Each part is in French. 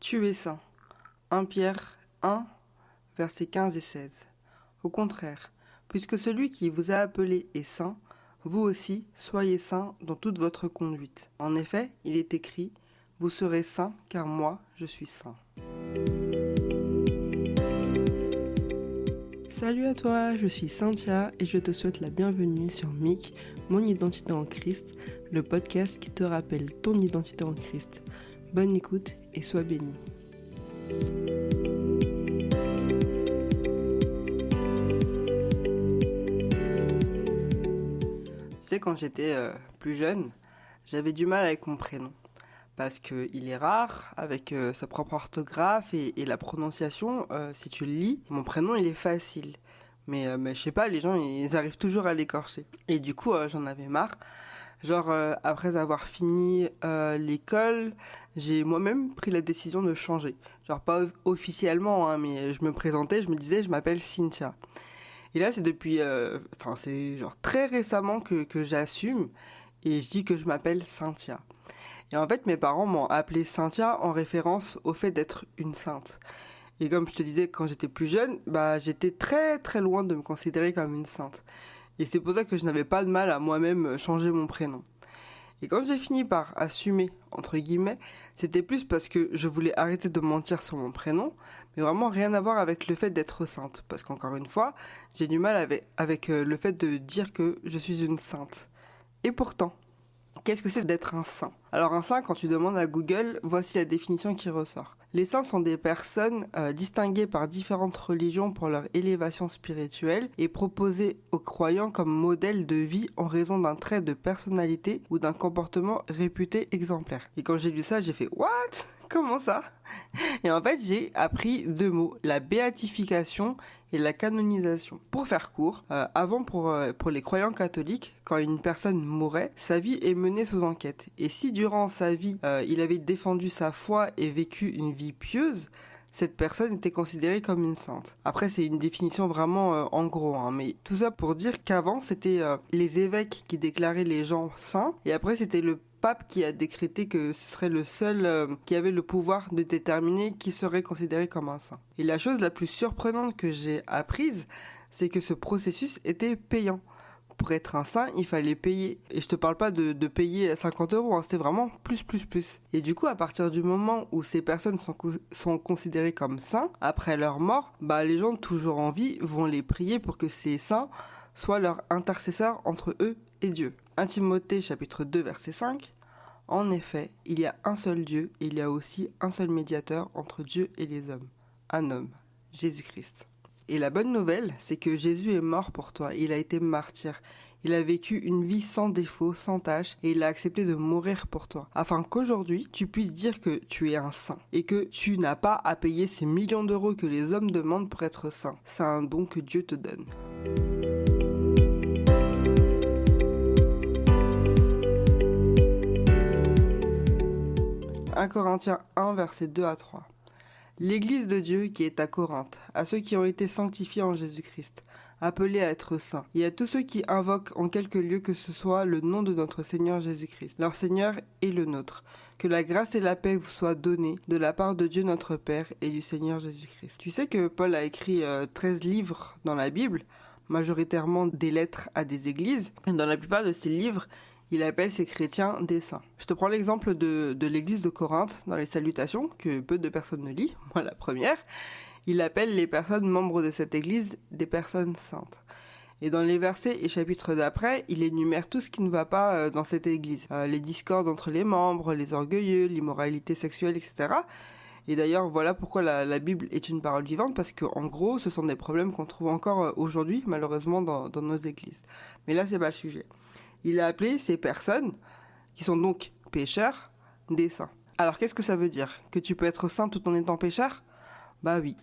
Tu es saint. 1 Pierre 1, versets 15 et 16. Au contraire, puisque celui qui vous a appelé est saint, vous aussi soyez saints dans toute votre conduite. En effet, il est écrit, vous serez saints car moi je suis saint. Salut à toi, je suis Cynthia et je te souhaite la bienvenue sur MIC, Mon Identité en Christ, le podcast qui te rappelle ton identité en Christ. Bonne écoute et sois béni. Tu sais, quand j'étais plus jeune, j'avais du mal avec mon prénom. Parce qu'il est rare, avec sa propre orthographe et la prononciation, si tu le lis, mon prénom il est facile. Mais je sais pas, les gens ils arrivent toujours à l'écorcher. Et du coup, j'en avais marre. Genre, après avoir fini l'école, j'ai moi-même pris la décision de changer. Genre, pas officiellement, hein, mais je me présentais, je me disais, je m'appelle Cynthia. Et là, c'est depuis, c'est genre très récemment que j'assume et je dis que je m'appelle Cynthia. Et en fait, mes parents m'ont appelée Cynthia en référence au fait d'être une sainte. Et comme je te disais, quand j'étais plus jeune, j'étais très très loin de me considérer comme une sainte. Et c'est pour ça que je n'avais pas de mal à moi-même changer mon prénom. Et quand j'ai fini par assumer, entre guillemets, c'était plus parce que je voulais arrêter de mentir sur mon prénom, mais vraiment rien à voir avec le fait d'être sainte. Parce qu'encore une fois, j'ai du mal avec le fait de dire que je suis une sainte. Et pourtant, qu'est-ce que c'est d'être un saint ? Alors un saint, quand tu demandes à Google, voici la définition qui ressort. Les saints sont des personnes distinguées par différentes religions pour leur élévation spirituelle et proposées aux croyants comme modèle de vie en raison d'un trait de personnalité ou d'un comportement réputé exemplaire. Et quand j'ai lu ça, j'ai fait « What ? Comment ça ?» Et en fait, j'ai appris 2 mots, la béatification et la canonisation. Pour faire court, avant pour les croyants catholiques, quand une personne mourait, sa vie est menée sous enquête. Et si durant sa vie, il avait défendu sa foi et vécu une vie pieuse, cette personne était considérée comme une sainte. Après, c'est une définition vraiment en gros, hein, mais tout ça pour dire qu'avant, c'était les évêques qui déclaraient les gens saints, et après, c'était le pape qui a décrété que ce serait le seul qui avait le pouvoir de déterminer qui serait considéré comme un saint. Et la chose la plus surprenante que j'ai apprise, c'est que ce processus était payant. Pour être un saint, il fallait payer. Et je te parle pas de payer 50 €, hein, c'était vraiment plus. Et du coup, à partir du moment où ces personnes sont considérées comme saints, après leur mort, les gens toujours en vie vont les prier pour que ces saints soient leurs intercesseurs entre eux et Dieu. 1 Timothée chapitre 2 verset 5. En effet, il y a un seul Dieu et il y a aussi un seul médiateur entre Dieu et les hommes. Un homme, Jésus-Christ. Et la bonne nouvelle, c'est que Jésus est mort pour toi. Il a été martyr. Il a vécu une vie sans défaut, sans tache, et il a accepté de mourir pour toi. Afin qu'aujourd'hui, tu puisses dire que tu es un saint. Et que tu n'as pas à payer ces millions d'euros que les hommes demandent pour être saint. C'est un don que Dieu te donne. « 1 Corinthiens 1, versets 2 à 3. L'Église de Dieu qui est à Corinthe, à ceux qui ont été sanctifiés en Jésus-Christ, appelés à être saints, et à tous ceux qui invoquent en quelque lieu que ce soit le nom de notre Seigneur Jésus-Christ, leur Seigneur et le nôtre. Que la grâce et la paix vous soient données de la part de Dieu notre Père et du Seigneur Jésus-Christ. » Tu sais que Paul a écrit 13 livres dans la Bible, majoritairement des lettres à des églises. Et dans la plupart de ces livres, il appelle ces chrétiens des saints. Je te prends l'exemple de l'église de Corinthe dans les salutations, que peu de personnes ne lisent, moi la première. Il appelle les personnes membres de cette église des personnes saintes. Et dans les versets et chapitres d'après, il énumère tout ce qui ne va pas dans cette église. Les discordes entre les membres, les orgueilleux, l'immoralité sexuelle, etc. Et d'ailleurs, voilà pourquoi la Bible est une parole vivante, parce qu'en gros, ce sont des problèmes qu'on trouve encore aujourd'hui, malheureusement, dans nos églises. Mais là, c'est pas le sujet. Il a appelé ces personnes, qui sont donc pécheurs, des saints. Alors qu'est-ce que ça veut dire ? Que tu peux être saint tout en étant pécheur ? Bah oui.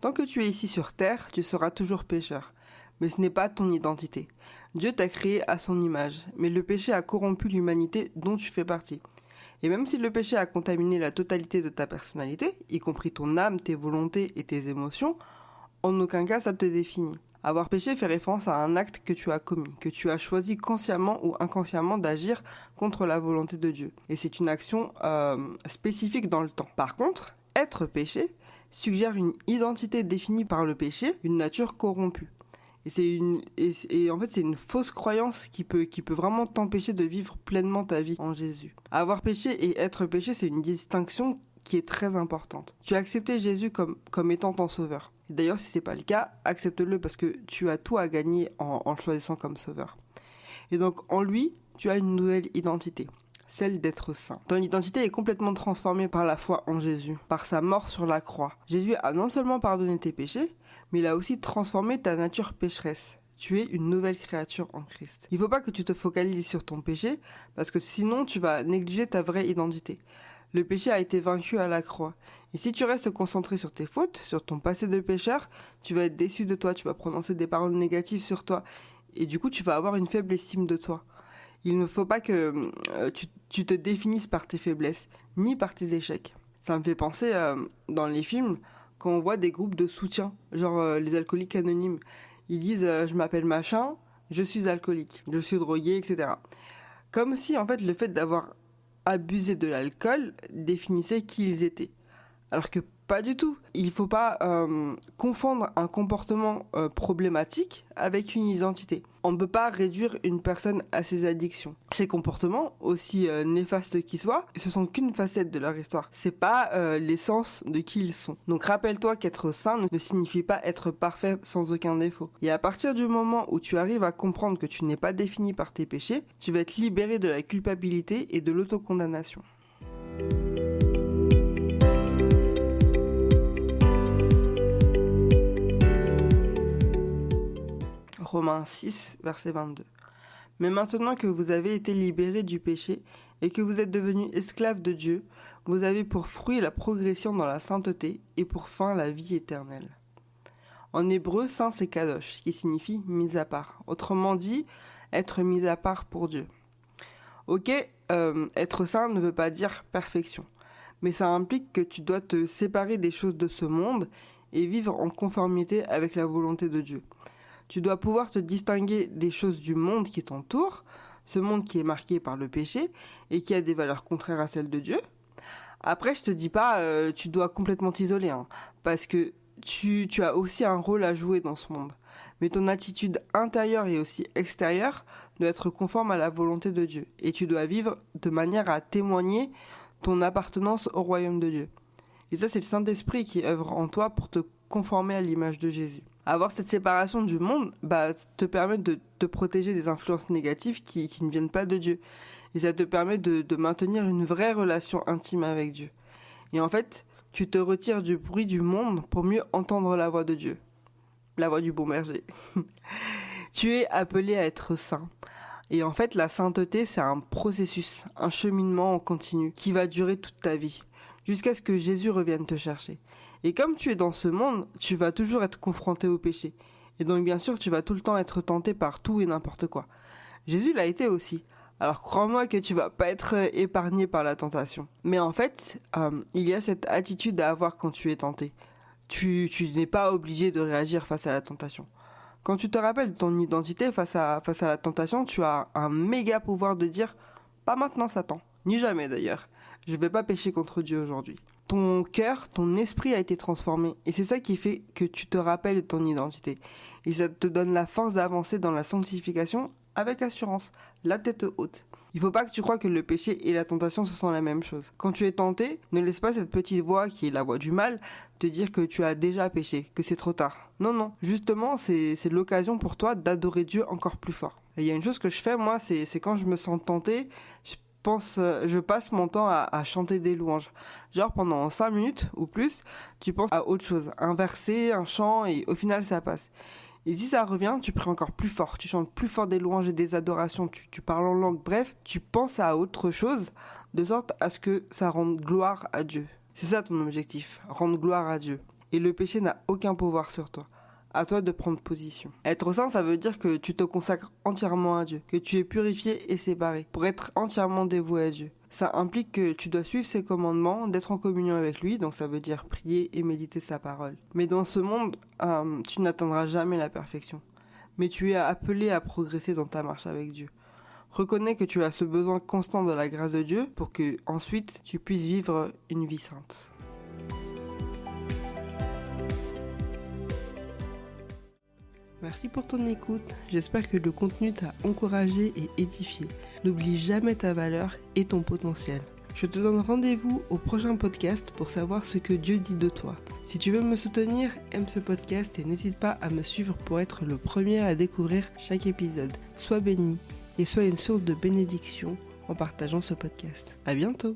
Tant que tu es ici sur terre, tu seras toujours pécheur. Mais ce n'est pas ton identité. Dieu t'a créé à son image, mais le péché a corrompu l'humanité dont tu fais partie. Et même si le péché a contaminé la totalité de ta personnalité, y compris ton âme, tes volontés et tes émotions, en aucun cas ça te définit. Avoir péché fait référence à un acte que tu as commis, que tu as choisi consciemment ou inconsciemment d'agir contre la volonté de Dieu. Et c'est une action spécifique dans le temps. Par contre, être péché suggère une identité définie par le péché, une nature corrompue. Et en fait, c'est une fausse croyance qui peut vraiment t'empêcher de vivre pleinement ta vie en Jésus. Avoir péché et être péché, c'est une distinction qui est très importante. Tu as accepté Jésus comme étant ton sauveur. Et d'ailleurs, si c'est pas le cas, accepte-le parce que tu as tout à gagner en le choisissant comme sauveur. Et donc, en lui, tu as une nouvelle identité, celle d'être saint. Ton identité est complètement transformée par la foi en Jésus, par sa mort sur la croix. Jésus a non seulement pardonné tes péchés, mais il a aussi transformé ta nature pécheresse. Tu es une nouvelle créature en Christ. Il ne faut pas que tu te focalises sur ton péché, parce que sinon tu vas négliger ta vraie identité. Le péché a été vaincu à la croix. Et si tu restes concentré sur tes fautes, sur ton passé de pécheur, tu vas être déçu de toi, tu vas prononcer des paroles négatives sur toi. Et du coup, tu vas avoir une faible estime de toi. Il ne faut pas que tu te définisses par tes faiblesses, ni par tes échecs. Ça me fait penser, dans les films, quand on voit des groupes de soutien, genre les alcooliques anonymes. Ils disent je m'appelle machin, je suis alcoolique, je suis drogué, etc. Comme si en fait le fait d'avoir abusé de l'alcool définissait qui ils étaient. Alors que pas du tout. Il ne faut pas confondre un comportement problématique avec une identité. On ne peut pas réduire une personne à ses addictions. Ces comportements, aussi néfastes qu'ils soient, ce sont qu'une facette de leur histoire. C'est pas l'essence de qui ils sont. Donc rappelle-toi qu'être saint ne signifie pas être parfait sans aucun défaut. Et à partir du moment où tu arrives à comprendre que tu n'es pas défini par tes péchés, tu vas être libéré de la culpabilité et de l'autocondamnation. Romains 6, verset 22. Mais maintenant que vous avez été libérés du péché et que vous êtes devenus esclaves de Dieu, vous avez pour fruit la progression dans la sainteté et pour fin la vie éternelle. En hébreu, saint c'est kadosh, ce qui signifie mis à part. Autrement dit, être mis à part pour Dieu. Ok, être saint ne veut pas dire perfection, mais ça implique que tu dois te séparer des choses de ce monde et vivre en conformité avec la volonté de Dieu. Tu dois pouvoir te distinguer des choses du monde qui t'entoure, ce monde qui est marqué par le péché et qui a des valeurs contraires à celles de Dieu. Après, je te dis pas, tu dois complètement t'isoler, parce que tu as aussi un rôle à jouer dans ce monde. Mais ton attitude intérieure et aussi extérieure doit être conforme à la volonté de Dieu. Et tu dois vivre de manière à témoigner ton appartenance au royaume de Dieu. Et ça, c'est le Saint-Esprit qui œuvre en toi pour te conformer à l'image de Jésus. Avoir cette séparation du monde te permet de te protéger des influences négatives qui ne viennent pas de Dieu. Et ça te permet de maintenir une vraie relation intime avec Dieu. Et en fait, tu te retires du bruit du monde pour mieux entendre la voix de Dieu. La voix du bon berger. Tu es appelé à être saint. Et en fait, la sainteté, c'est un processus, un cheminement en continu qui va durer toute ta vie, jusqu'à ce que Jésus revienne te chercher. Et comme tu es dans ce monde, tu vas toujours être confronté au péché. Et donc bien sûr, tu vas tout le temps être tenté par tout et n'importe quoi. Jésus l'a été aussi. Alors crois-moi que tu vas pas être épargné par la tentation. Mais en fait, il y a cette attitude à avoir quand tu es tenté. Tu n'es pas obligé de réagir face à la tentation. Quand tu te rappelles de ton identité face à la tentation, tu as un méga pouvoir de dire « Pas maintenant Satan, ni jamais d'ailleurs. Je vais pas pécher contre Dieu aujourd'hui. » Ton cœur, ton esprit a été transformé. Et c'est ça qui fait que tu te rappelles de ton identité. Et ça te donne la force d'avancer dans la sanctification avec assurance, la tête haute. Il ne faut pas que tu crois que le péché et la tentation ce sont la même chose. Quand tu es tenté, ne laisse pas cette petite voix qui est la voix du mal te dire que tu as déjà péché, que c'est trop tard. Non. Justement, c'est l'occasion pour toi d'adorer Dieu encore plus fort. Et il y a une chose que je fais, moi, c'est quand je me sens tenté, je passe mon temps à chanter des louanges. Genre pendant 5 minutes ou plus, tu penses à autre chose. Un verset, un chant, et au final ça passe. Et si ça revient, tu pries encore plus fort. Tu chantes plus fort des louanges et des adorations. Tu parles en langue. Bref, tu penses à autre chose, de sorte à ce que ça rende gloire à Dieu. C'est ça ton objectif, rendre gloire à Dieu. Et le péché n'a aucun pouvoir sur toi. À toi de prendre position. Être saint, ça veut dire que tu te consacres entièrement à Dieu, que tu es purifié et séparé pour être entièrement dévoué à Dieu. Ça implique que tu dois suivre ses commandements, d'être en communion avec lui, donc ça veut dire prier et méditer sa parole. Mais dans ce monde, tu n'atteindras jamais la perfection. Mais tu es appelé à progresser dans ta marche avec Dieu. Reconnais que tu as ce besoin constant de la grâce de Dieu pour que ensuite tu puisses vivre une vie sainte. Merci pour ton écoute, j'espère que le contenu t'a encouragé et édifié. N'oublie jamais ta valeur et ton potentiel. Je te donne rendez-vous au prochain podcast pour savoir ce que Dieu dit de toi. Si tu veux me soutenir, aime ce podcast et n'hésite pas à me suivre pour être le premier à découvrir chaque épisode. Sois béni et sois une source de bénédiction en partageant ce podcast. À bientôt!